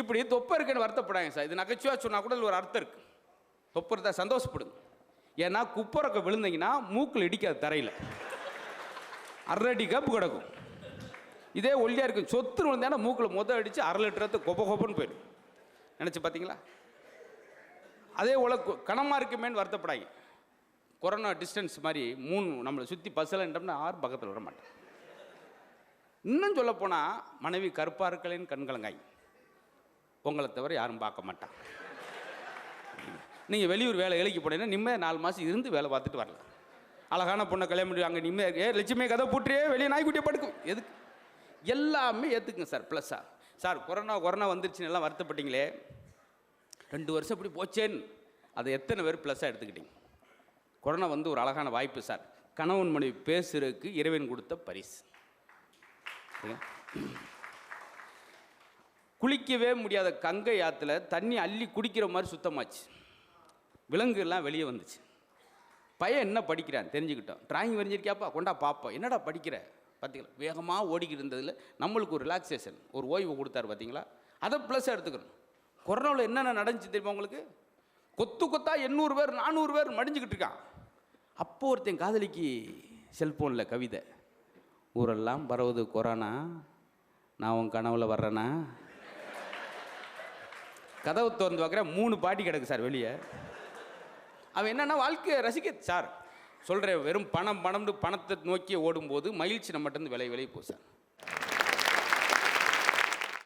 இப்படி தொப்பை இருக்குன்னு வருத்தப்படாங்க சார். இது நகைச்சுவாக சொன்னால் கூட ஒரு அர்த்தம் இருக்குது. தொப்பை இருந்தால் சந்தோஷப்படுங்க. ஏன்னா குப்பரக்க விழுந்தீங்கன்னா மூக்கில் இடிக்காது, தரையில் 1/2 அடி கப்பு கிடக்கும். இதே ஒல்லியாக இருக்கும் சொத்து விழுந்தாங்கன்னா மூக்கில் அடித்து 1/2 லிட்டரத்தை கொப்பன்னு போயிடும். நினச்சி பார்த்தீங்களா? அதே போல் கனமாக இருக்குமேன்னு வருத்தப்படாங்க. கொரோனா டிஸ்டன்ஸ் மாதிரி 3 நம்மளை சுற்றி பசலன்றோம்னா 6 பக்கத்தில் விட மாட்டேன். இன்னும் சொல்லப்போனால் மனைவி கருப்பாக இருக்கலேன்னு கண்கலங்காய். உங்களை தவிர யாரும் பார்க்க மாட்டான். நீங்கள் வெளியூர் வேலைக்கு போனீங்கன்னா நிம்மதியாக 4 மாதம் இருந்து வேலை பார்த்துட்டு வரலாம். அழகான பொண்ணை கல்யாணம் பண்ணி அங்கே நிம்மதியாக லட்சுமி கதை பூட்டியே வெளியே நாய்க்குட்டியே படுக்கும். எதுக்கு? எல்லாமே ஏற்றுக்குங்க சார். ப்ளஸ்ஸாக சார் கொரோனா வந்துருச்சுன்னு எல்லாம் வருத்தப்பட்டீங்களே, 2 வருஷம் இப்படி போச்சேன்னு அதை எத்தனை பேர் ப்ளஸ்ஸாக எடுத்துக்கிட்டீங்க? கொரோனா வந்து ஒரு அழகான வாய்ப்பு சார். கணவன் மனைவி பேசுறதுக்கு இறைவன் கொடுத்த பரிசு. குளிக்கவே முடியாத கங்கை ஆற்றுல தண்ணி அள்ளி குடிக்கிற மாதிரி சுத்தமாச்சு. விலங்குலாம் வெளியே வந்துச்சு. பையன் என்ன படிக்கிறான் தெரிஞ்சுக்கிட்டோம். டிராயிங் வரைஞ்சிருக்கியாப்பா, கொண்டா பார்ப்போம். என்னடா படிக்கிற? பார்த்தீங்களா, வேகமாக ஓடிக்கிட்டு இருந்ததில் நம்மளுக்கு ஒரு ரிலாக்ஸேஷன், ஒரு ஓய்வு கொடுத்தாரு. பார்த்தீங்களா, அதை ப்ளஸ் எடுத்துக்கணும். கொரோனாவில் என்னென்ன நடந்துச்சு தெரியுமா உங்களுக்கு? கொத்தா 800 பேர் 400 பேர் மடிஞ்சுக்கிட்டு இருக்கான். அப்போ ஒருத்தன் காதலிக்கு செல்ஃபோனில் கவிதை, ஊரெல்லாம் பரவுது கொரோனா, நான் உன் கனவுல வர்றேன்னா. கதவை திறந்து பார்க்குறேன் 3 பாட்டி கிடக்கு சார் வெளியே. அவன் என்னென்னா வாழ்க்கையை ரசிக்க சார் சொல்கிறேன். வெறும் பணம்னு பணத்தை நோக்கி ஓடும்போது மகிழ்ச்சி நம்மகிட்ட விலை போகும் சார்.